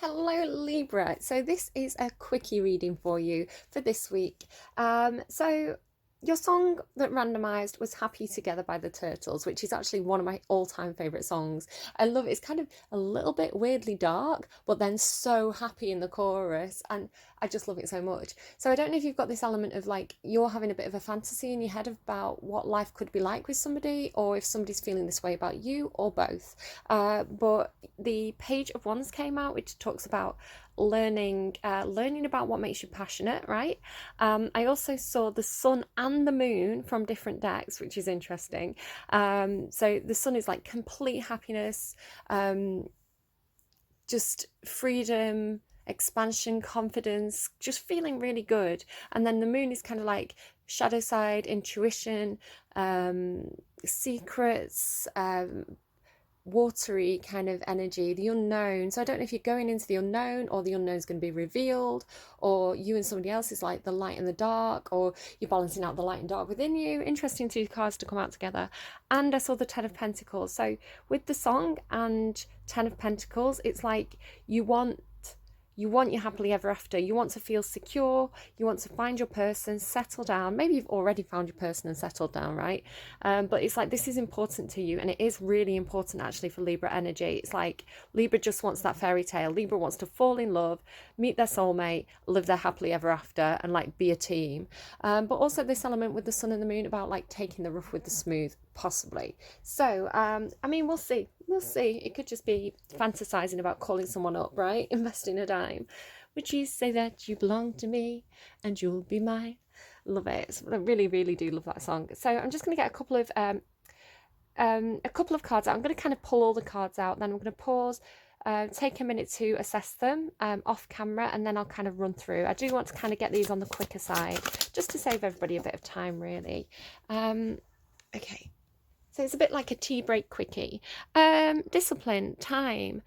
Hello Libra. So this is a quickie reading for you for this week. So your song that randomized was Happy Together by the Turtles, which is actually one of my all-time favorite songs. I love it. It's kind of a little bit weirdly dark, but then so happy in the chorus, and I just love it so much. So I don't know if you've got this element of like you're having a bit of a fantasy in your head about what life could be like with somebody, or if somebody's feeling this way about you, or both. But the Page of Wands came out, which talks about learning about what makes you passionate, right? I also saw the sun and the moon from different decks, which is interesting. So the sun is like complete happiness, just freedom, expansion, confidence, just feeling really good. And then the moon is kind of like shadow side, intuition, secrets, watery kind of energy, the unknown. So I don't know if you're going into the unknown, or the unknown is going to be revealed, or you and somebody else is like the light and the dark, or you're balancing out the light and dark within you. Interesting two cards to come out together. And I saw the Ten of Pentacles. So with the song and Ten of Pentacles, it's like you want your happily ever after. You want to feel secure. You want to find your person, settle down. Maybe you've already found your person and settled down, right? But it's like this is important to you, and it is really important actually for Libra energy. It's like Libra just wants that fairy tale. Libra wants to fall in love, meet their soulmate, live their happily ever after, and like be a team. But also this element with the sun and the moon about like taking the rough with the smooth, possibly. So I mean, we'll see. It could just be fantasizing about calling someone up, right? Investing a dime. Would you say that you belong to me and you'll be mine? Love it. So I really, really do love that song. So I'm just going to get a couple of cards out. I'm going to kind of pull all the cards out. Then I'm going to pause, take a minute to assess them off camera, and then I'll kind of run through. I do want to kind of get these on the quicker side, just to save everybody a bit of time, really. Okay. So it's a bit like a tea break quickie. Discipline, time.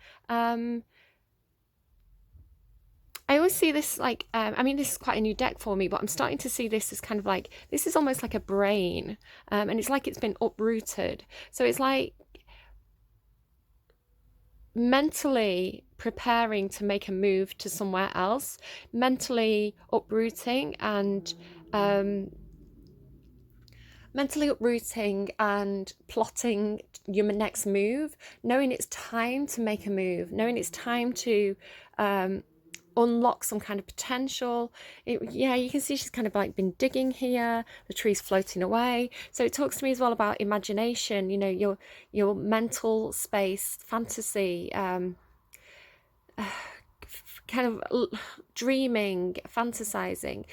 I always see this like, I mean, this is quite a new deck for me, but I'm starting to see this as kind of like, this is almost like a brain, and it's like it's been uprooted. So it's like mentally preparing to make a move to somewhere else, mentally uprooting and plotting your next move, knowing it's time to make a move, knowing it's time to unlock some kind of potential. Yeah, you can see she's kind of like been digging here, the tree's floating away. So it talks to me as well about imagination, you know, your mental space, fantasy, kind of dreaming, fantasizing,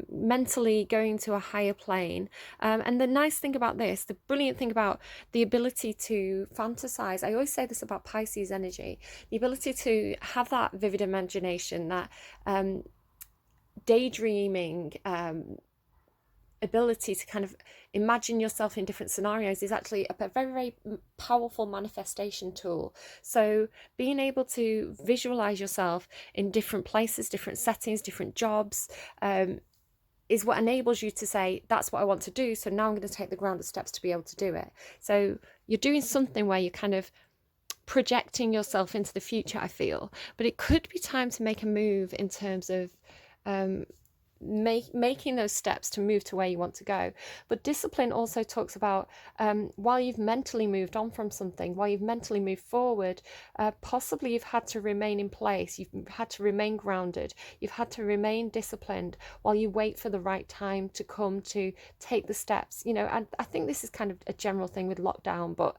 mentally going to a higher plane. And the nice thing about this, the brilliant thing about the ability to fantasize, I always say this about Pisces energy, the ability to have that vivid imagination, that daydreaming, ability to kind of imagine yourself in different scenarios is actually a very, very powerful manifestation tool. So being able to visualize yourself in different places, different settings, different jobs, is what enables you to say, that's what I want to do. So now I'm going to take the grounded steps to be able to do it. So you're doing something where you're kind of projecting yourself into the future, I feel. But it could be time to make a move in terms of making those steps to move to where you want to go. But discipline also talks about while you've mentally moved on from something, while you've mentally moved forward, possibly you've had to remain in place, you've had to remain grounded, you've had to remain disciplined while you wait for the right time to come to take the steps. You know, and I think this is kind of a general thing with lockdown, but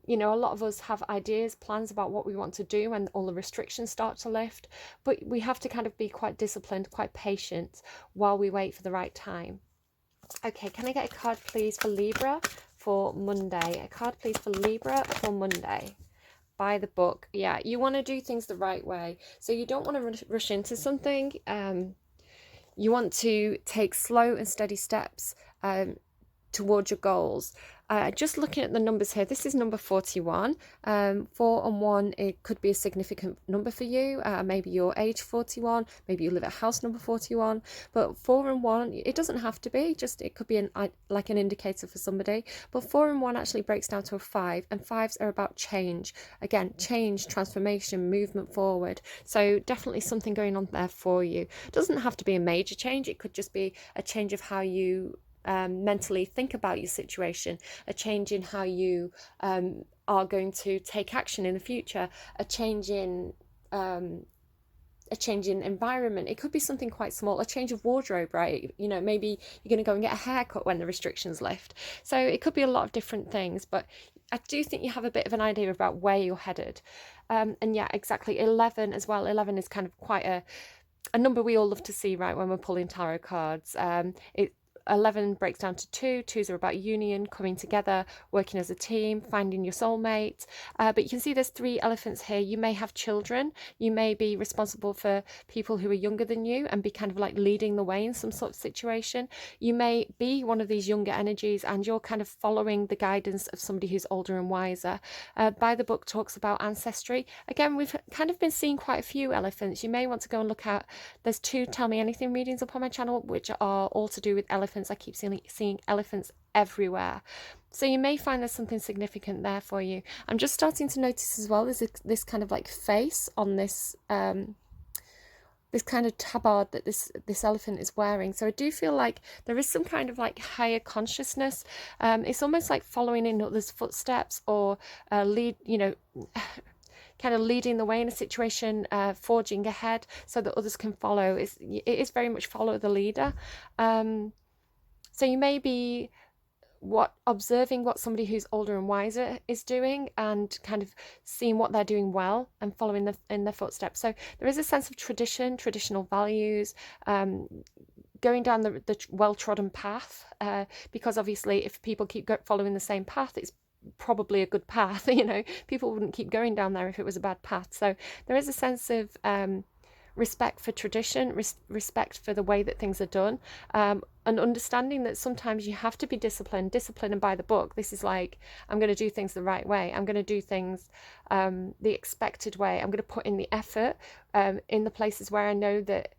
you know, a lot of us have ideas, plans about what we want to do when all the restrictions start to lift, but we have to kind of be quite disciplined, quite patient while we wait for the right time. Okay, can I get a card please for Libra for Monday? A card please for Libra for Monday. By the book. Yeah, you want to do things the right way. So you don't want to rush into something. You want to take slow and steady steps towards your goals. Just looking at the numbers here, this is number 41. 4 and 1, it could be a significant number for you. Maybe you're age 41, maybe you live at house number 41. But 4 and 1, it doesn't have to be, just it could be like an indicator for somebody. But 4 and 1 actually breaks down to a 5, and 5s are about change. Again, change, transformation, movement forward. So definitely something going on there for you. It doesn't have to be a major change. It could just be a change of how you mentally think about your situation, a change in how you are going to take action in the future, a change in environment. It could be something quite small, a change of wardrobe, right? You know, maybe you're going to go and get a haircut when the restrictions lift. So it could be a lot of different things, but I do think you have a bit of an idea about where you're headed. And yeah, exactly. 11 as well. 11 is kind of quite a number we all love to see, right, when we're pulling tarot cards. 11 breaks down to 2. 2s are about union, coming together, working as a team, finding your soulmate. But you can see there's 3 elephants here. You may have children. You may be responsible for people who are younger than you and be kind of like leading the way in some sort of situation. You may be one of these younger energies and you're kind of following the guidance of somebody who's older and wiser. By the book talks about ancestry. Again, we've kind of been seeing quite a few elephants. You may want to go and look at, there's 2 Tell Me Anything readings up on my channel, which are all to do with elephants. I keep seeing elephants everywhere. So you may find there's something significant there for you. I'm just starting to notice as well, there's this kind of like face on this this kind of tabard that this elephant is wearing. So I do feel like there is some kind of like higher consciousness. It's almost like following in others' footsteps, or lead, you know, kind of leading the way in a situation, forging ahead so that others can follow. It is very much follow the leader. So you may be observing what somebody who's older and wiser is doing, and kind of seeing what they're doing well and following in their footsteps. So there is a sense of tradition, traditional values, going down the well-trodden path, because obviously if people keep following the same path, it's probably a good path. You know, people wouldn't keep going down there if it was a bad path. So there is a sense of respect for tradition, respect for the way that things are done, and understanding that sometimes you have to be disciplined and by the book. This is like, I'm going to do things the right way. I'm going to do things the expected way. I'm going to put in the effort in the places where I know that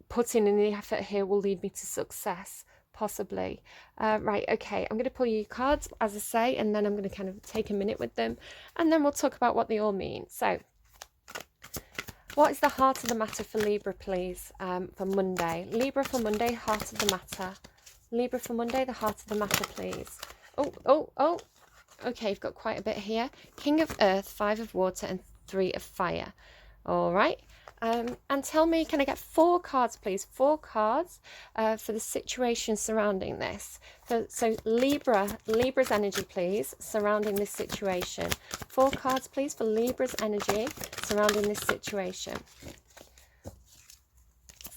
putting in the effort here will lead me to success, possibly. Right, okay, I'm going to pull you cards, as I say, and then I'm going to kind of take a minute with them, and then we'll talk about what they all mean. So what is the heart of the matter for Libra, please, for Monday? Libra for Monday, heart of the matter. Libra for Monday, the heart of the matter, please. Oh. Okay, you've got quite a bit here. King of Earth, 5 of Water, and 3 of Fire. All right. And tell me, can I get 4 cards, please? 4 cards for the situation surrounding this. So Libra's energy, please, surrounding this situation. 4 cards, please, for Libra's energy surrounding this situation.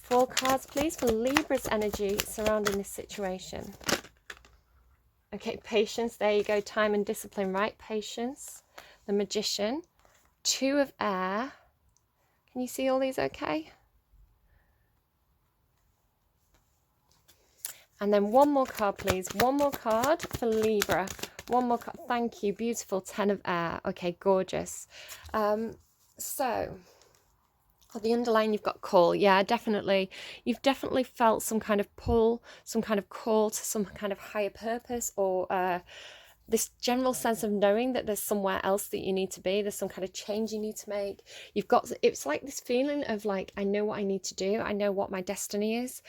4 cards, please, for Libra's energy surrounding this situation. Okay, patience. There you go. Time and discipline, right? Patience. The Magician. 2 of Air. Can you see all these okay? And then 1 more card, please. 1 more card for Libra. 1 more card. Thank you. Beautiful. 10 of Air. Okay, gorgeous. So, the underline, you've got call. Yeah, definitely. You've definitely felt some kind of pull, some kind of call to some kind of higher purpose, or this general sense of knowing that there's somewhere else that you need to be. There's some kind of change you need to make. It's like this feeling of like, I know what I need to do. I know what my destiny is.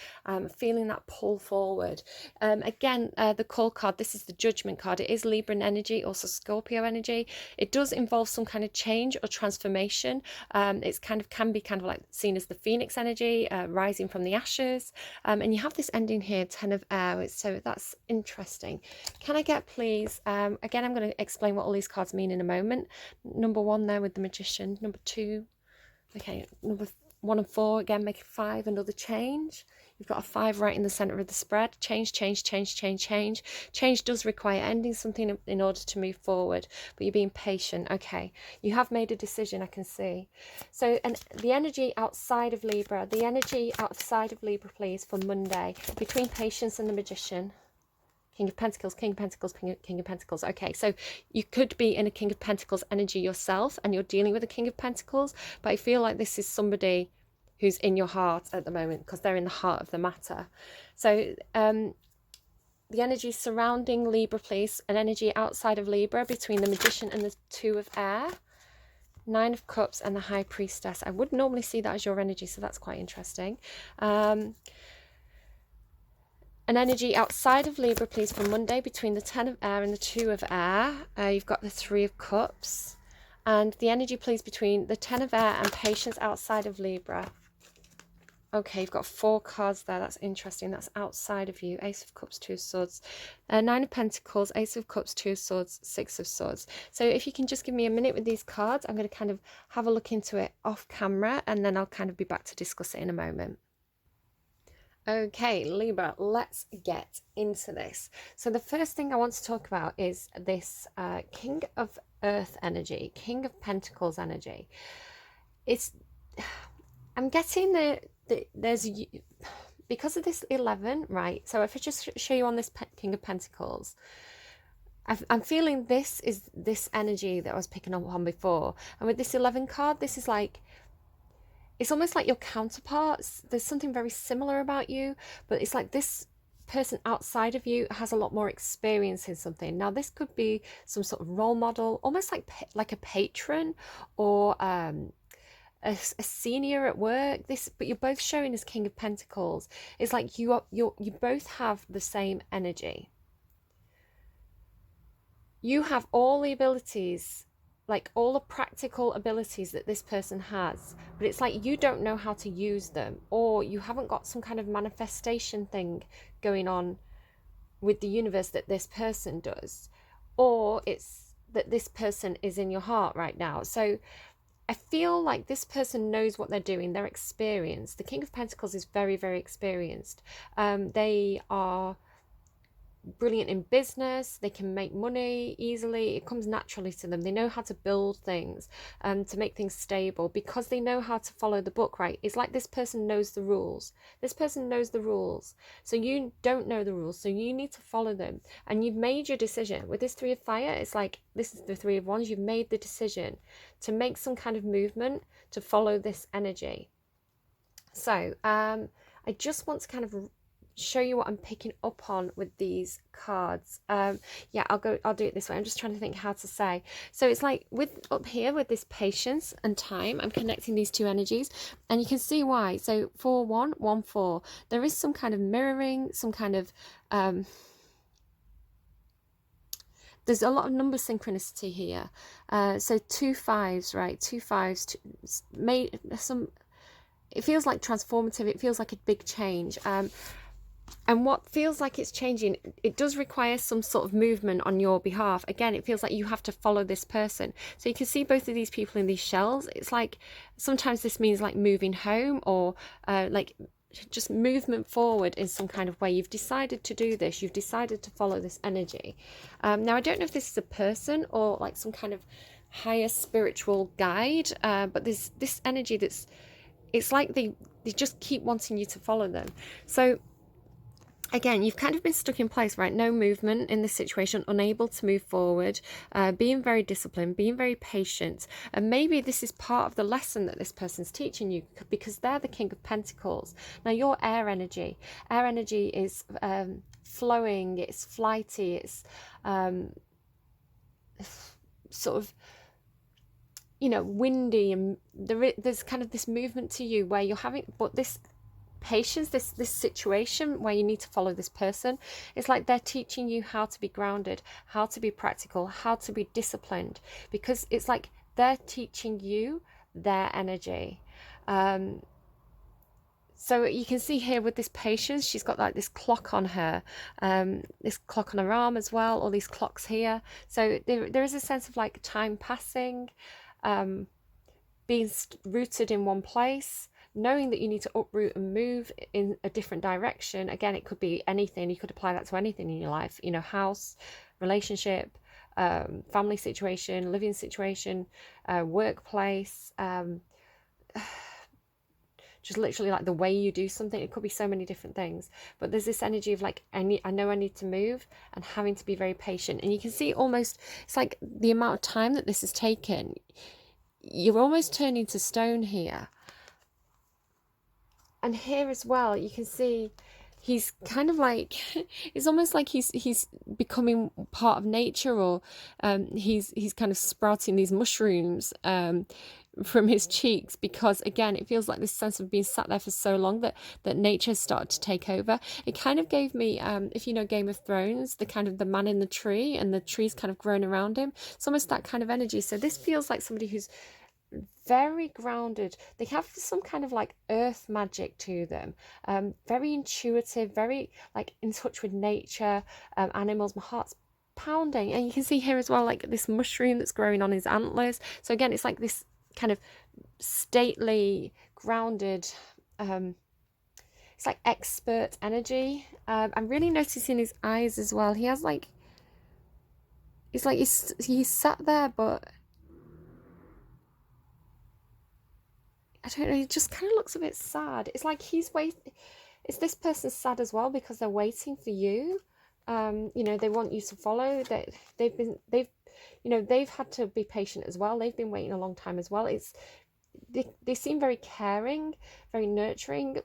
Feeling that pull forward. Again, the call card, this is the Judgment card. It is Libran energy, also Scorpio energy. It does involve some kind of change or transformation. It's can be kind of like seen as the Phoenix energy, rising from the ashes. And you have this ending here, 10 of Air. So that's interesting. Can I get, please, again, I'm going to explain what all these cards mean in a moment. Number 1 there with the Magician. Number 2, okay, number 1 and 4, again, make it 5, another change. You've got a 5 right in the center of the spread. Change. Change does require ending something in order to move forward, but you're being patient. Okay, you have made a decision, I can see. So, and the energy outside of Libra, please, for Monday, between Patience and the Magician. King of Pentacles, King of Pentacles, King of Pentacles. Okay, so you could be in a King of Pentacles energy yourself and you're dealing with a King of Pentacles, but I feel like this is somebody who's in your heart at the moment because they're in the heart of the matter. So the energy surrounding Libra, please, an energy outside of Libra between the Magician and the Two of Air, Nine of Cups and the High Priestess. I would normally see that as your energy, so that's quite interesting. An energy outside of Libra, please, for Monday between the Ten of Air and the Two of Air. You've got the Three of Cups. And the energy, please, between the Ten of Air and Patience outside of Libra. Okay, you've got 4 cards there. That's interesting. That's outside of you. Ace of Cups, Two of Swords, Nine of Pentacles, Ace of Cups, Two of Swords, Six of Swords. So if you can just give me a minute with these cards, I'm going to kind of have a look into it off camera, and then I'll kind of be back to discuss it in a moment. Okay, Libra, let's get into this. So the first thing I want to talk about is this King of Earth energy, King of Pentacles energy. I'm getting there's, because of this 11, right? So if I just show you on this King of Pentacles, I'm feeling this is this energy that I was picking up on before. And with this 11 card, this is like, it's almost like your counterparts. There's something very similar about you, but it's like this person outside of you has a lot more experience in something. Now, this could be some sort of role model, almost like a patron or a senior at work. But you're both showing as King of Pentacles. It's like you both have the same energy. You have all the abilities, like all the practical abilities that this person has, but it's like you don't know how to use them, or you haven't got some kind of manifestation thing going on with the universe that this person does, or it's that this person is in your heart right now. So I feel like this person knows what they're doing. They're experienced. The King of Pentacles is very, very experienced. They are brilliant in business. They can make money easily. It comes naturally to them. They know how to build things to make things stable because they know how to follow the book, right? It's like this person knows the rules. This person knows the rules. So you don't know the rules. So you need to follow them. And you've made your decision. With this Three of Fire, it's like this is the Three of Wands. You've made the decision to make some kind of movement to follow this energy. So I just want to kind of show you what I'm picking up on with these cards. Yeah, I'll do it this way. I'm just trying to think how to say. So it's like with up here with this patience and time, I'm connecting these two energies, and you can see why. So 4 1 1 4, there is some kind of mirroring, some kind of there's a lot of number synchronicity here. So 2 5s, right? 2 5s made some. It feels like transformative. It feels like a big change. And what feels like it's changing, it does require some sort of movement on your behalf. Again, it feels like you have to follow this person. So you can see both of these people in these shells. It's like sometimes this means like moving home or like just movement forward in some kind of way. You've decided to do this. You've decided to follow this energy. Now, I don't know if this is a person or like some kind of higher spiritual guide, but this energy it's like they just keep wanting you to follow them. So again, you've kind of been stuck in place, right? No movement in this situation, unable to move forward, being very disciplined, being very patient. And maybe this is part of the lesson that this person's teaching you because they're the King of Pentacles. Now, your air energy is flowing, it's flighty, it's sort of, windy, and there's kind of this movement to you where you're having, but this patience, this situation where you need to follow this person, it's like they're teaching you how to be grounded, how to be practical, how to be disciplined, because it's like they're teaching you their energy. So you can see here with this patience, she's got like this clock on her, this clock on her arm as well, all these clocks here. So there is a sense of like time passing, being rooted in one place, knowing that you need to uproot and move in a different direction. Again, it could be anything. You could apply that to anything in your life, house, relationship, family situation, living situation, workplace, just literally like the way you do something. It could be so many different things, but there's this energy of like, I know I need to move, and having to be very patient. And you can see almost, it's like the amount of time that this has taken, you're almost turning to stone here. And here as well, you can see he's kind of like, it's almost like he's becoming part of nature, or he's kind of sprouting these mushrooms from his cheeks, because again, it feels like this sense of being sat there for so long that nature started to take over. It kind of gave me, if you know Game of Thrones, the kind of the man in the tree, and the tree's kind of grown around him. It's almost that kind of energy. So this feels like somebody who's very grounded. They have some kind of like earth magic to them, very intuitive, very like in touch with nature, animals. My heart's pounding. And you can see here as well, like this mushroom that's growing on his antlers. So again, it's like this kind of stately, grounded, it's like expert energy. I'm really noticing his eyes as well. He has like, it's like he's sat there, but I don't know, he just kind of looks a bit sad. It's like he's waiting. Is this person sad as well because they're waiting for you? You know, they want you to follow. That they've had to be patient as well. They've been waiting a long time as well. They seem very caring, very nurturing.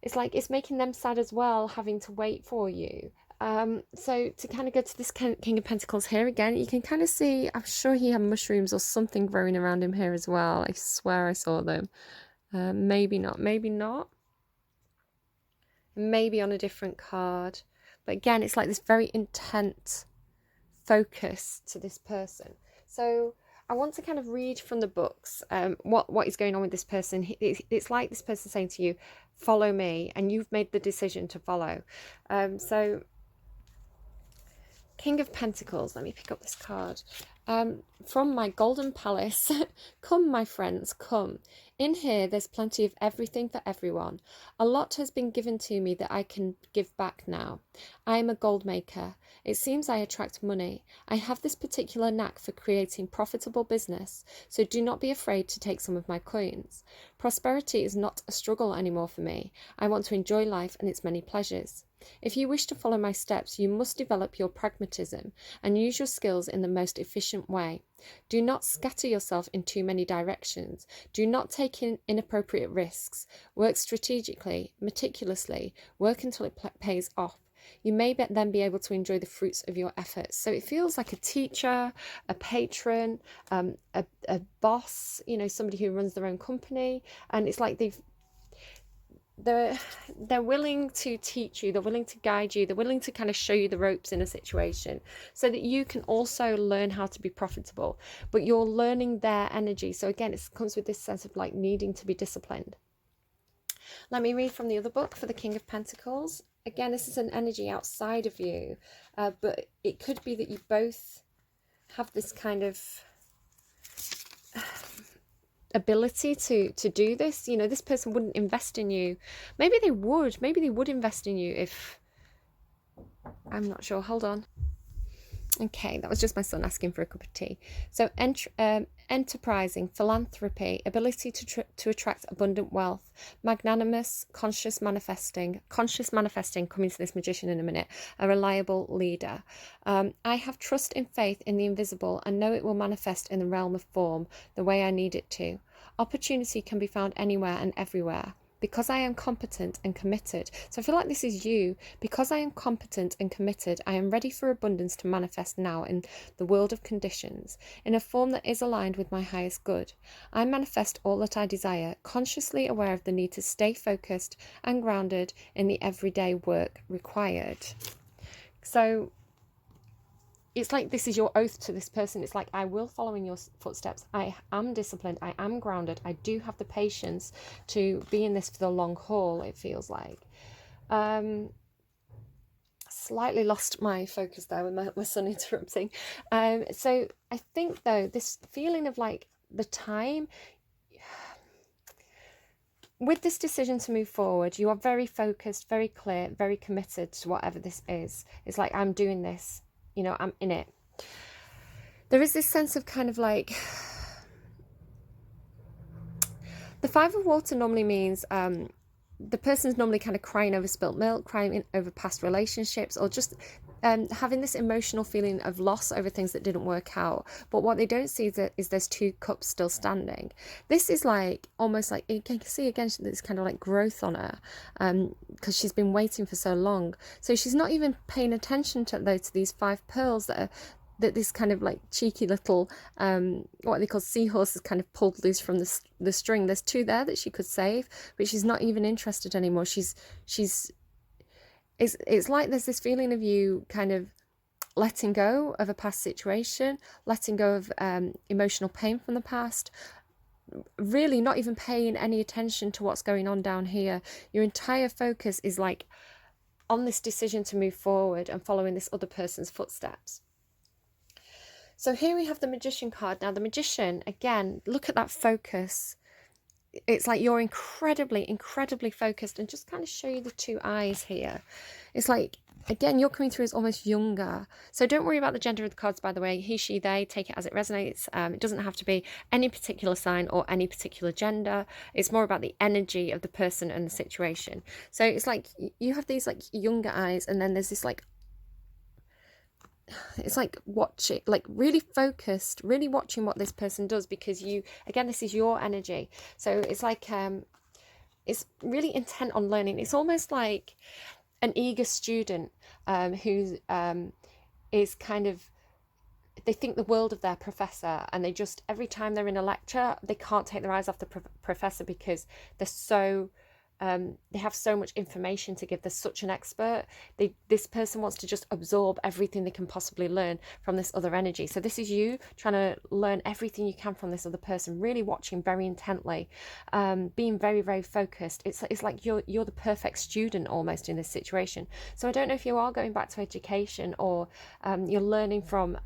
It's like it's making them sad as well, having to wait for you. So to kind of go to this King of Pentacles here again, you can kind of see, I'm sure he had mushrooms or something growing around him here as well. I swear I saw them. Maybe not, maybe not. Maybe on a different card. But again, it's like this very intense focus to this person. So I want to kind of read from the books what is going on with this person. It's like this person saying to you, follow me, and you've made the decision to follow. So King of Pentacles, let me pick up this card. From my golden palace, come my friends, come. In here there's plenty of everything for everyone. A lot has been given to me that I can give back now. I am a gold maker. It seems I attract money. I have this particular knack for creating profitable business, so do not be afraid to take some of my coins. Prosperity is not a struggle anymore for me. I want to enjoy life and its many pleasures. If you wish to follow my steps, you must develop your pragmatism and use your skills in the most efficient way. Do not scatter yourself in too many directions. Do not take inappropriate risks. Work strategically, meticulously. Work until it pays off. You may then be able to enjoy the fruits of your efforts. So it feels like a teacher, a patron, a boss, you know, somebody who runs their own company. And it's like they're willing to teach you, they're willing to guide you, they're willing to kind of show you the ropes in a situation so that you can also learn how to be profitable, but you're learning their energy. So again, it comes with this sense of like needing to be disciplined. Let me read from the other book for the King of Pentacles. Again, this is an energy outside of you, but it could be that you both have this kind of ability to do this. You know, this person wouldn't invest in you. Maybe they would invest in you if, I'm not sure, hold on. Okay, that was just my son asking for a cup of tea. So enterprising, philanthropy, ability to attract abundant wealth, magnanimous, conscious manifesting, coming to this magician in a minute, a reliable leader. I have trust and faith in the invisible and know it will manifest in the realm of form the way I need it to. Opportunity can be found anywhere and everywhere. Because I am competent and committed. So I feel like this is you. Because I am competent and committed, I am ready for abundance to manifest now in the world of conditions, in a form that is aligned with my highest good. I manifest all that I desire, consciously aware of the need to stay focused and grounded in the everyday work required. So it's like this is your oath to this person. It's like, I will follow in your footsteps. I am disciplined. I am grounded. I do have the patience to be in this for the long haul, it feels like. Slightly lost my focus there with my son interrupting. So I think, though, this feeling of like the time, with this decision to move forward, you are very focused, very clear, very committed to whatever this is. It's like, I'm doing this. You know, I'm in it. There is this sense of kind of like, The Five of Water normally means the person's normally kind of crying over spilt milk, crying over past relationships, or just having this emotional feeling of loss over things that didn't work out. But what they don't see is there's two cups still standing. This is like almost like, you can see again, there's kind of like growth on her, because she's been waiting for so long. So she's not even paying attention to these five pearls that this kind of like cheeky little what they call seahorses kind of pulled loose from the string. There's two there that she could save, but she's not even interested anymore. It's like there's this feeling of you kind of letting go of a past situation, letting go of emotional pain from the past, really not even paying any attention to what's going on down here. Your entire focus is like on this decision to move forward and following this other person's footsteps. So here we have the Magician card. Now the Magician, again, look at that focus. It's like you're incredibly, incredibly focused, and just kind of show you the two eyes here. It's like, again, you're coming through as almost younger. So don't worry about the gender of the cards, by the way. He, she, they, take it as it resonates. It doesn't have to be any particular sign or any particular gender. It's more about the energy of the person and the situation. So it's like you have these like younger eyes, and then there's this like, it's like watching, like really focused, really watching what this person does, because you, again, this is your energy. So it's like it's really intent on learning. It's almost like an eager student who is kind of, they think the world of their professor, and they just, every time they're in a lecture, they can't take their eyes off the professor, because they're so they have so much information to give. They're such an expert. This person wants to just absorb everything they can possibly learn from this other energy. So this is you trying to learn everything you can from this other person, really watching very intently, being very, very focused. It's like you're the perfect student almost in this situation. So I don't know if you are going back to education, or you're learning from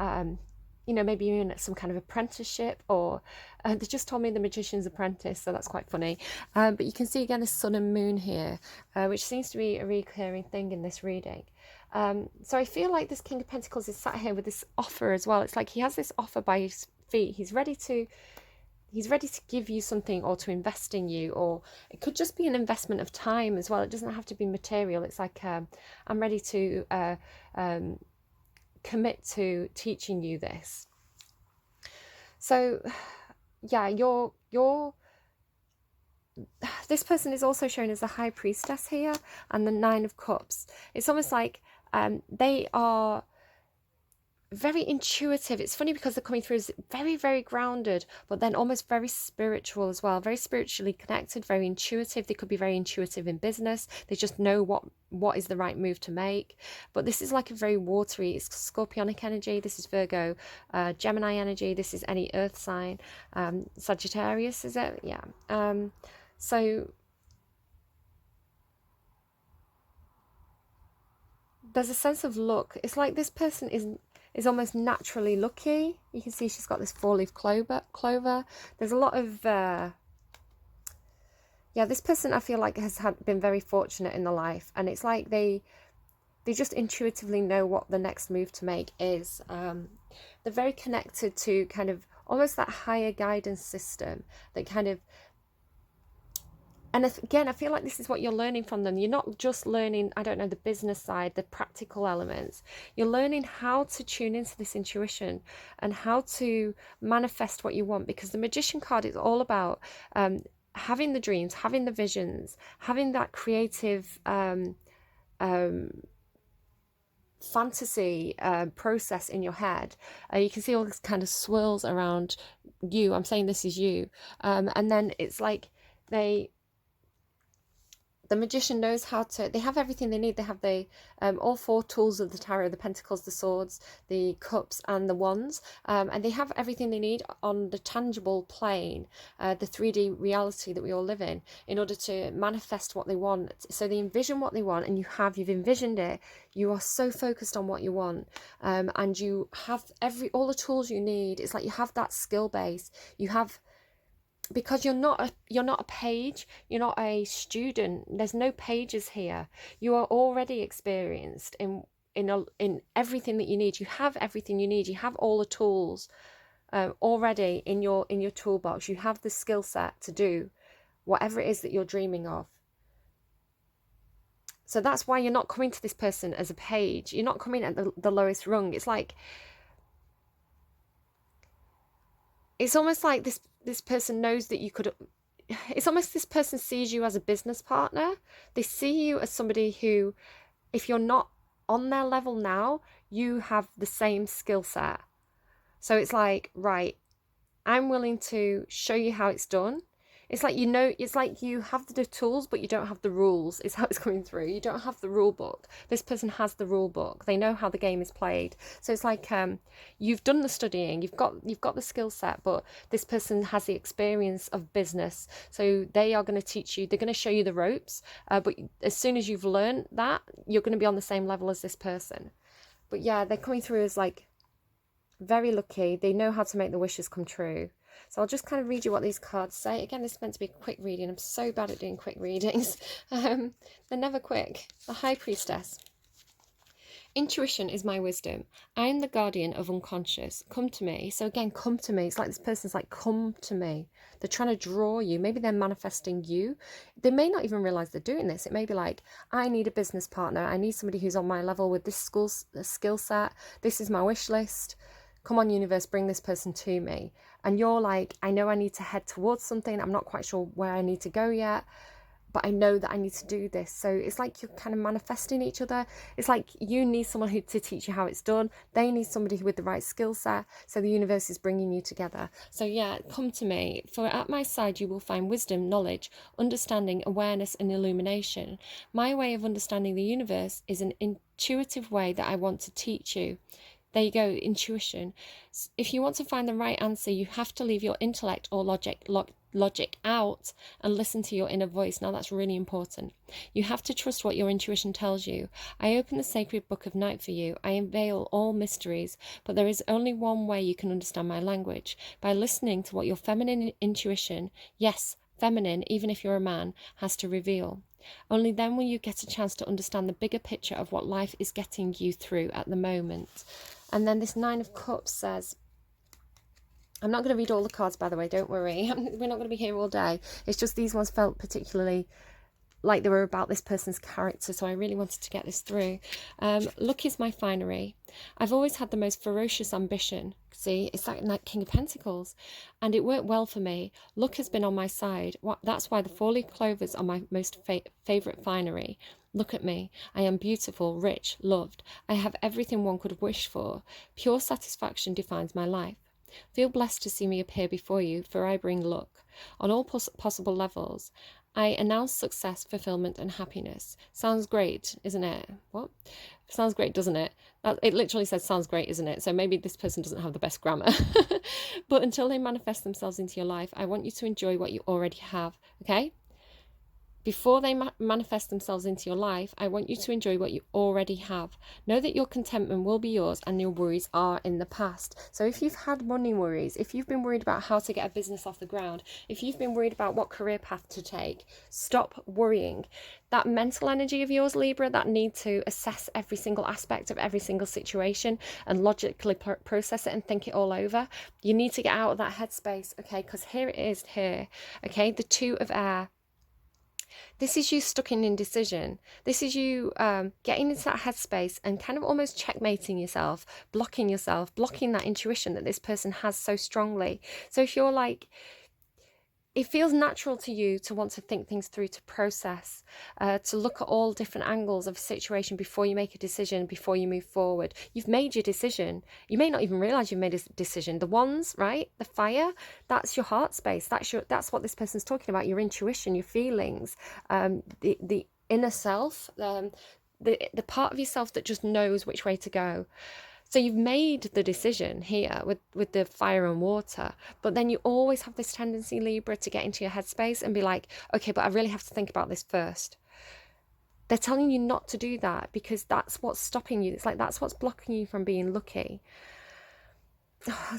maybe you're in some kind of apprenticeship, or they just told me the Magician's Apprentice, so that's quite funny. But you can see again the sun and moon here, which seems to be a recurring thing in this reading. So I feel like this King of Pentacles is sat here with this offer as well. It's like he has this offer by his feet. He's ready to give you something, or to invest in you, or it could just be an investment of time as well. It doesn't have to be material. It's like I'm ready to commit to teaching you this. So yeah, this person is also shown as the High Priestess here, and the Nine of Cups. It's almost like they are very intuitive. It's funny because they're coming through as very, very grounded, but then almost very spiritual as well, very spiritually connected, very intuitive. They could be very intuitive in business. They just know what is the right move to make. But this is like a very watery, it's Scorpionic energy. This is Virgo, Gemini energy. This is any earth sign. Sagittarius, is it? Yeah. So there's a sense of luck. It's like this person is almost naturally lucky. You can see she's got this 4-leaf clover. There's a lot of this person I feel like has been very fortunate in their life, and it's like they just intuitively know what the next move to make is. They're very connected to kind of almost that higher guidance system that kind of, and again, I feel like this is what you're learning from them. You're not just learning, I don't know, the business side, the practical elements. You're learning how to tune into this intuition and how to manifest what you want, because the Magician card is all about having the dreams, having the visions, having that creative fantasy process in your head. You can see all this kind of swirls around you. I'm saying this is you. And then it's like the Magician knows how to, they have everything they need. They have the all 4 tools of the tarot, the pentacles, the swords, the cups, and the wands. And they have everything they need on the tangible plane, the 3D reality that we all live in order to manifest what they want. So they envision what they want, and you've envisioned it. You are so focused on what you want, and you have all the tools you need. It's like you have that skill base. You have, because you're not a page, you're not a student. There's no pages here. You are already experienced in everything that you need. You have everything you need. You have all the tools already in your toolbox. You have the skill set to do whatever it is that you're dreaming of. So that's why you're not coming to this person as a page. You're not coming at the lowest rung. It's like, it's almost like this person knows that you could, it's almost this person sees you as a business partner. They see you as somebody who, if you're not on their level now, you have the same skill set. So it's like, right, I'm willing to show you how it's done. It's like, it's like you have the tools, but you don't have the rules, is how it's coming through. You don't have the rule book. This person has the rule book. They know how the game is played. So it's like, you've done the studying, you've got the skill set, but this person has the experience of business. So they are going to teach you, they're going to show you the ropes. But as soon as you've learned that, you're going to be on the same level as this person. But yeah, they're coming through as like very lucky. They know how to make the wishes come true. So I'll just kind of read you what these cards say. Again, this is meant to be a quick reading. I'm so bad at doing quick readings. They're never quick. The High Priestess. Intuition is my wisdom. I am the guardian of unconscious. Come to me. So again, come to me. It's like this person's like, come to me. They're trying to draw you. Maybe they're manifesting you. They may not even realize they're doing this. It may be like, I need a business partner. I need somebody who's on my level with this skill set. This is my wish list. Come on, universe, bring this person to me. And you're like, I know I need to head towards something. I'm not quite sure where I need to go yet, but I know that I need to do this. So it's like you're kind of manifesting each other. It's like you need someone to teach you how it's done. They need somebody with the right skill set. So the universe is bringing you together. So yeah, come to me. For at my side, you will find wisdom, knowledge, understanding, awareness, and illumination. My way of understanding the universe is an intuitive way that I want to teach you. There you go, intuition. If you want to find the right answer, you have to leave your intellect or logic out and listen to your inner voice. Now that's really important. You have to trust what your intuition tells you. I open the sacred book of night for you. I unveil all mysteries, but there is only one way you can understand my language, by listening to what your feminine intuition, yes, feminine, even if you're a man, has to reveal. Only then will you get a chance to understand the bigger picture of what life is getting you through at the moment. And then this Nine of Cups says, I'm not going to read all the cards, by the way, don't worry. We're not going to be here all day. It's just these ones felt particularly like they were about this person's character, so I really wanted to get this through. Luck is my finery. I've always had the most ferocious ambition. See, it's like King of Pentacles. And it worked well for me. Luck has been on my side. That's why the four-leaf clovers are my most favourite finery. Look at me. I am beautiful, rich, loved. I have everything one could wish for. Pure satisfaction defines my life. Feel blessed to see me appear before you, for I bring luck. On all possible levels, I announce success, fulfillment, and happiness. Sounds great, isn't it? What? Sounds great, doesn't it? It literally says sounds great, isn't it? So maybe this person doesn't have the best grammar. But until they manifest themselves into your life, I want you to enjoy what you already have, okay? Before they manifest themselves into your life, I want you to enjoy what you already have. Know that your contentment will be yours and your worries are in the past. So if you've had money worries, if you've been worried about how to get a business off the ground, if you've been worried about what career path to take, stop worrying. That mental energy of yours, Libra, that need to assess every single aspect of every single situation and logically process it and think it all over, you need to get out of that headspace, okay? Because here it is here, okay? The Two of Air. This is you stuck in indecision. This is you getting into that headspace and kind of almost checkmating yourself, blocking that intuition that this person has so strongly. So if you're like, it feels natural to you to want to think things through, to process, to look at all different angles of a situation before you make a decision, before you move forward. You've made your decision. You may not even realize you've made a decision. The wands, right? The fire, that's your heart space. That's what this person's talking about. Your intuition, your feelings, the inner self, the part of yourself that just knows which way to go. So you've made the decision here with the fire and water, but then you always have this tendency, Libra, to get into your headspace and be like, okay, but I really have to think about this first. They're telling you not to do that because that's what's stopping you. It's like that's what's blocking you from being lucky.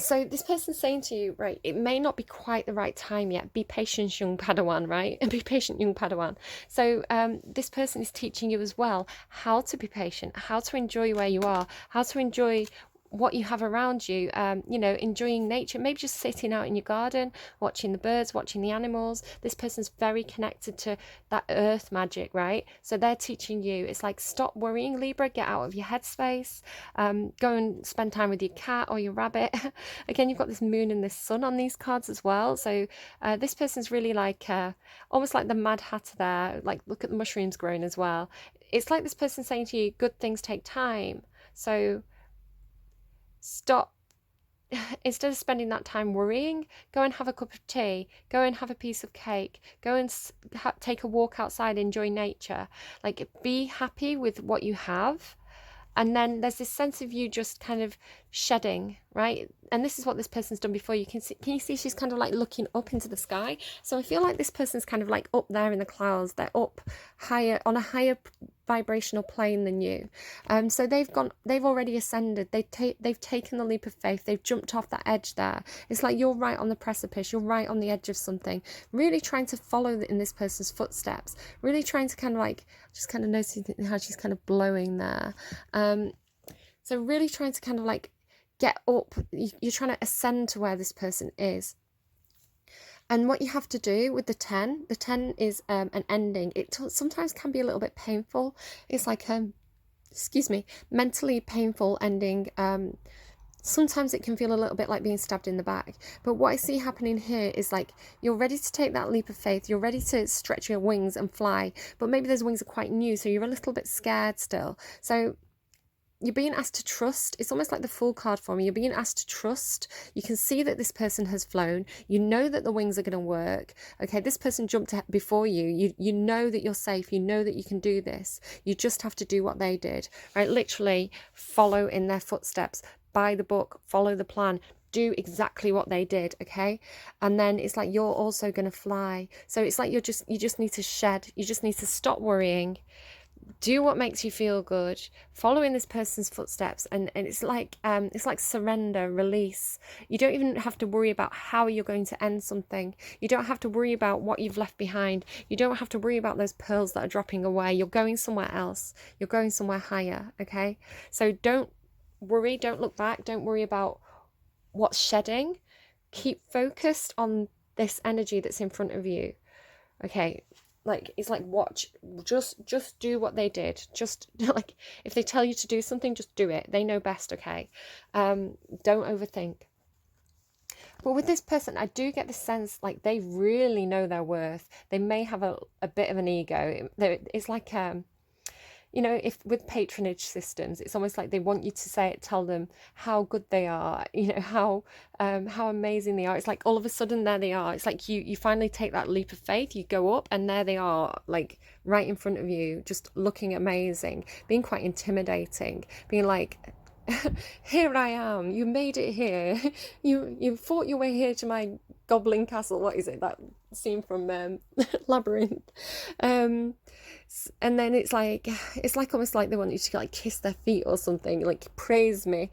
So this person's saying to you, right, it may not be quite the right time yet. Be patient, young Padawan, right? And be patient, young Padawan. So this person is teaching you as well how to be patient, how to enjoy where you are, how to enjoy what you have around you, you know, enjoying nature, maybe just sitting out in your garden, watching the birds, watching the animals. This person's very connected to that earth magic, right? So they're teaching you, it's like, stop worrying, Libra, get out of your headspace, go and spend time with your cat or your rabbit. Again, you've got this moon and this sun on these cards as well. So this person's really like, almost like the Mad Hatter there, like look at the mushrooms growing as well. It's like this person saying to you, good things take time. So stop, instead of spending that time worrying, go and have a cup of tea, go and have a piece of cake, go and take a walk outside, enjoy nature. Like, be happy with what you have. And then there's this sense of you just kind of shedding, right? And this is what this person's done before. You can you see she's kind of like looking up into the sky? So I feel like this person's kind of like up there in the clouds. They're up higher, on a higher vibrational plane than you. So they've already ascended. They've taken the leap of faith. They've jumped off that edge there. It's like you're right on the precipice. You're right on the edge of something. Really trying to follow in this person's footsteps. Really trying to kind of like, just kind of noticing how she's kind of blowing there. So really trying to kind of like get up. You're trying to ascend to where this person is. And what you have to do with the 10 is an ending. It sometimes can be a little bit painful. It's like, excuse me, mentally painful ending. Sometimes it can feel a little bit like being stabbed in the back. But what I see happening here is like, you're ready to take that leap of faith. You're ready to stretch your wings and fly. But maybe those wings are quite new, so you're a little bit scared still. So you're being asked to trust. It's almost like the Fool card for me. You're being asked to trust. You can see that this person has flown. You know that the wings are going to work. Okay, this person jumped before you. You know that you're safe. You know that you can do this. You just have to do what they did, right? Literally follow in their footsteps. Buy the book. Follow the plan. Do exactly what they did, okay? And then it's like you're also going to fly. So it's like you just need to shed. You just need to stop worrying. Do what makes you feel good, follow in this person's footsteps, and it's like surrender, release. You don't even have to worry about how you're going to end something. You don't have to worry about what you've left behind. You don't have to worry about those pearls that are dropping away. You're going somewhere else. You're going somewhere higher, okay? So don't worry, don't look back, don't worry about what's shedding. Keep focused on this energy that's in front of you, okay? Like, it's like, watch, just do what they did. Just like, if they tell you to do something, just do it. They know best, okay? Don't overthink. But with this person, I do get the sense like they really know their worth. They may have a bit of an ego. It's like, you know, if with patronage systems, it's almost like they want you to tell them how good they are, you know, how amazing they are. It's like all of a sudden there they are. It's like you finally take that leap of faith, you go up, and there they are, like right in front of you, just looking amazing, being quite intimidating, being like, here I am, you made it here, you fought your way here to my goblin castle. What is it, that scene from Labyrinth? And then it's like almost like they want you to like kiss their feet or something, like praise me,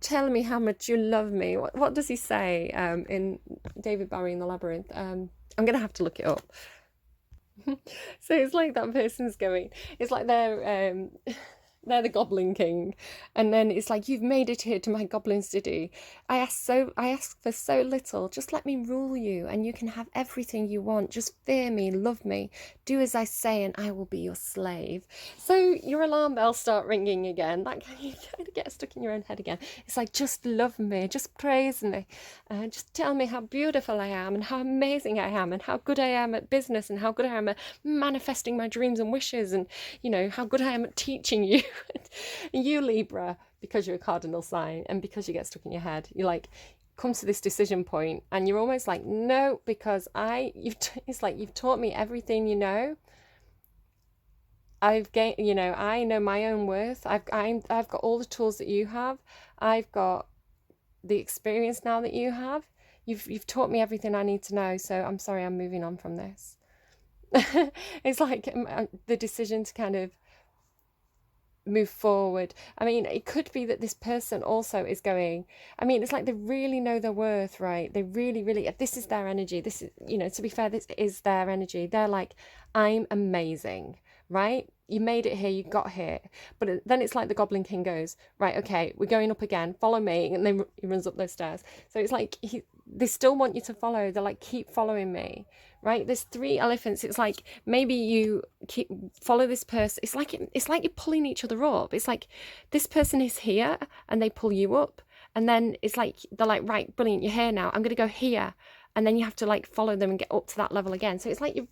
tell me how much you love me. What does he say in David Bowie in the Labyrinth? I'm gonna have to look it up. So it's like that person's going, it's like they're the Goblin King, and then it's like, you've made it here to my goblin city. I ask for so little. Just let me rule you, and you can have everything you want. Just fear me, love me, do as I say, and I will be your slave. So your alarm bells start ringing again. That you kind of get stuck in your own head again. It's like, just love me, just praise me, just tell me how beautiful I am, and how amazing I am, and how good I am at business, and how good I am at manifesting my dreams and wishes, and you know how good I am at teaching you. You Libra, because you're a cardinal sign and because you get stuck in your head, you like come to this decision point and you're almost like, no, because it's like, you've taught me everything, you know, I've gained, you know, I know my own worth. I've got all the tools that you have. I've got the experience now that you have. You've taught me everything I need to know, so I'm sorry, I'm moving on from this. It's like the decision to kind of move forward. I mean, it could be that this person also is going, I mean, it's like they really know their worth, right? They really, really, this is their energy. This is, you know, to be fair, this is their energy. They're like, I'm amazing, right? you made it here, you got here. But then it's like the Goblin King goes, right, okay, we're going up again, follow me. And then he runs up those stairs. So it's like they still want you to follow. They're like, keep following me, right? There's 3 elephants. It's like maybe you keep follow this person. It's like you're pulling each other up. It's like this person is here and they pull you up. And then it's like, they're like, right, brilliant, you're here now. I'm going to go here. And then you have to like follow them and get up to that level again. So it's like you're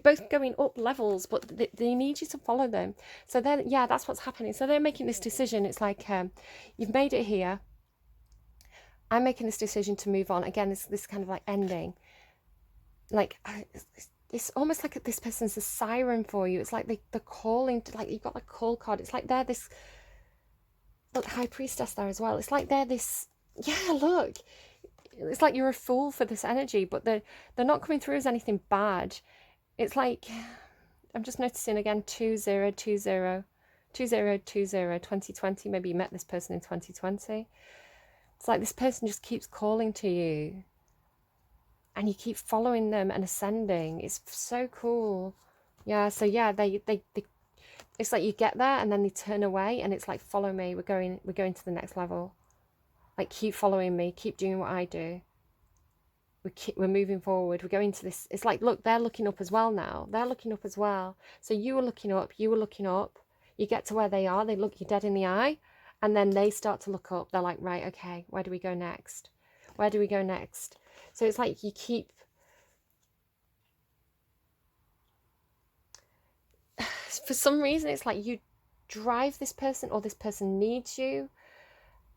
both going up levels, but they need you to follow them. So then, yeah, that's what's happening. So they're making this decision. It's like, you've made it here. I'm making this decision to move on. Again, this kind of like ending. Like, it's almost like this person's a siren for you. It's like they're calling to, like, you've got a call card. It's like they're this, look, High Priestess there as well. It's like they're this, yeah, look. It's like you're a fool for this energy, but they're not coming through as anything bad. It's like, I'm just noticing again, 2020, 2020. Maybe you met this person in 2020. It's like this person just keeps calling to you and you keep following them and ascending. It's so cool. Yeah, so yeah, they it's like you get there and then they turn away and it's like, follow me, we're going to the next level. Like, keep following me, keep doing what I do. We're moving forward. We're going to this. It's like, look, they're looking up as well now. They're looking up as well. So you were looking up. You get to where they are. They look you dead in the eye. And then they start to look up. They're like, right, okay, where do we go next? Where do we go next? So it's like you keep... For some reason, it's like you drive this person or this person needs you.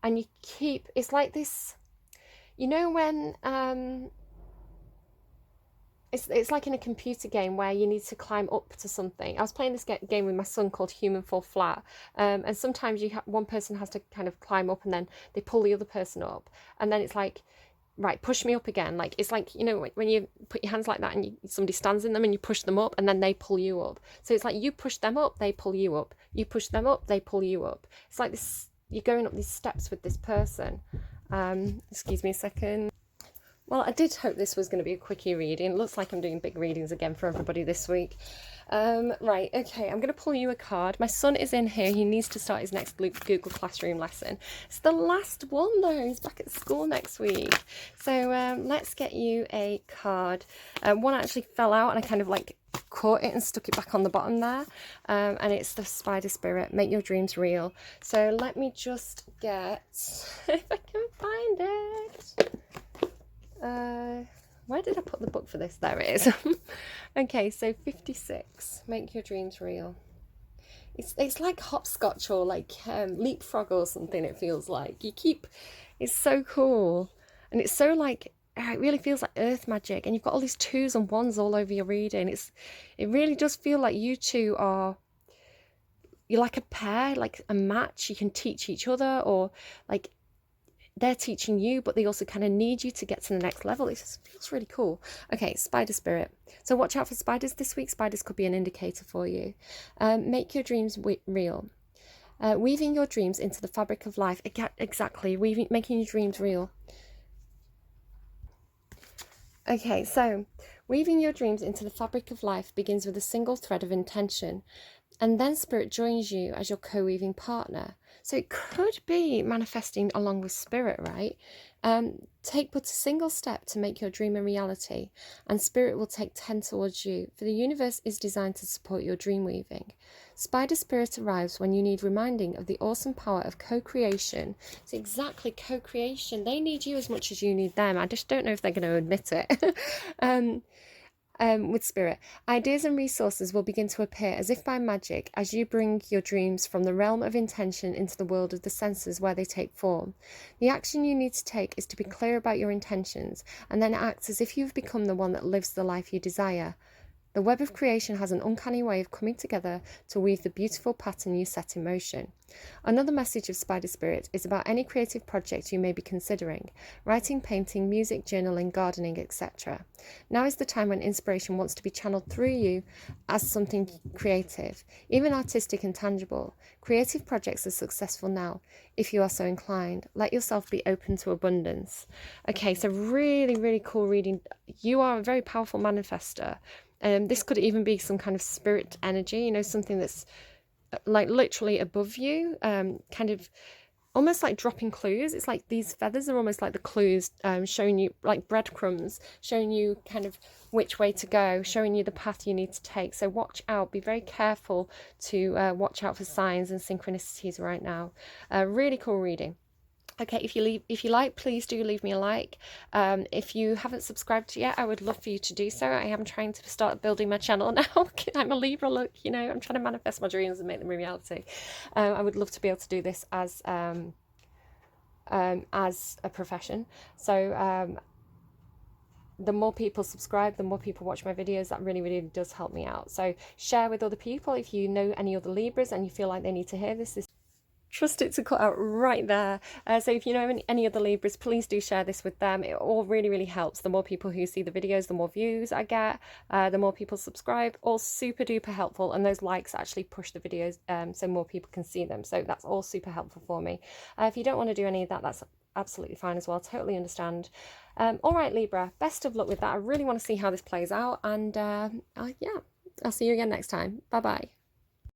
And you keep, it's like this, you know, when it's like in a computer game where you need to climb up to something. I was playing this game with my son called Human Fall Flat, and sometimes one person has to kind of climb up and then they pull the other person up, and then it's like, right, push me up again. Like, it's like, you know, when you put your hands like that and somebody stands in them and you push them up and then they pull you up. So it's like you push them up, they pull you up. You push them up, they pull you up. It's like this. You're going up these steps with this person. Excuse me a second. Well, I did hope this was going to be a quickie reading. It looks like I'm doing big readings again for everybody this week. Right, okay, I'm going to pull you a card. My son is in here. He needs to start his next Google Classroom lesson. It's the last one, though. He's back at school next week. So let's get you a card. One actually fell out, and I kind of like caught it and stuck it back on the bottom there. And it's the Spider Spirit. Make your dreams real. So let me just get, if I can find it. Where did I put the book for this? There it is. Okay, so 56. Make your dreams real. It's like hopscotch or like leapfrog or something. It feels like it's so cool, and it's so like, it really feels like earth magic. And you've got all these 2s and 1s all over your reading. It really does feel like you two you're like a pair, like a match. You can teach each other, or like they're teaching you, but they also kind of need you to get to the next level. It just feels really cool. Okay, Spider Spirit. So watch out for spiders this week. Spiders could be an indicator for you. Make your dreams real. Weaving your dreams into the fabric of life. Exactly, making your dreams real. Okay, so weaving your dreams into the fabric of life begins with a single thread of intention, and then Spirit joins you as your co-weaving partner. So it could be manifesting along with Spirit, right? Take but a single step to make your dream a reality, and Spirit will take 10 towards you, for the universe is designed to support your dream weaving. Spider Spirit arrives when you need reminding of the awesome power of co-creation. It's exactly co-creation. They need you as much as you need them. I just don't know if they're going to admit it. With Spirit, ideas and resources will begin to appear as if by magic as you bring your dreams from the realm of intention into the world of the senses where they take form. The action you need to take is to be clear about your intentions, and then act as if you've become the one that lives the life you desire. The web of creation has an uncanny way of coming together to weave the beautiful pattern you set in motion. Another message of Spider Spirit is about any creative project you may be considering: writing, painting, music, journaling, gardening, etc. Now is the time when inspiration wants to be channeled through you as something creative, even artistic and tangible. Creative projects are successful now, if you are so inclined. Let yourself be open to abundance. Okay, so really, really cool reading. You are a very powerful manifester. This could even be some kind of spirit energy, you know, something that's like literally above you, kind of almost like dropping clues. It's like these feathers are almost like the clues, showing you, like breadcrumbs, showing you kind of which way to go, showing you the path you need to take. So watch out, be very careful to watch out for signs and synchronicities right now. Really cool reading. Okay, if you like, please do leave me a like. If you haven't subscribed yet, I would love for you to do so. I am trying to start building my channel now. I'm a Libra, look, you know, I'm trying to manifest my dreams and make them a reality. I would love to be able to do this as a profession. So the more people subscribe, the more people watch my videos, that really, really does help me out. So share with other people if you know any other Libras and you feel like they need to hear this. Trust it to cut out right there. So if you know any other Libras, please do share this with them. It all really, really helps. The more people who see the videos, the more views I get, the more people subscribe. All super duper helpful. And those likes actually push the videos so more people can see them. So that's all super helpful for me. If you don't want to do any of that, that's absolutely fine as well. Totally understand. All right, Libra, best of luck with that. I really want to see how this plays out. And yeah, I'll see you again next time. Bye-bye.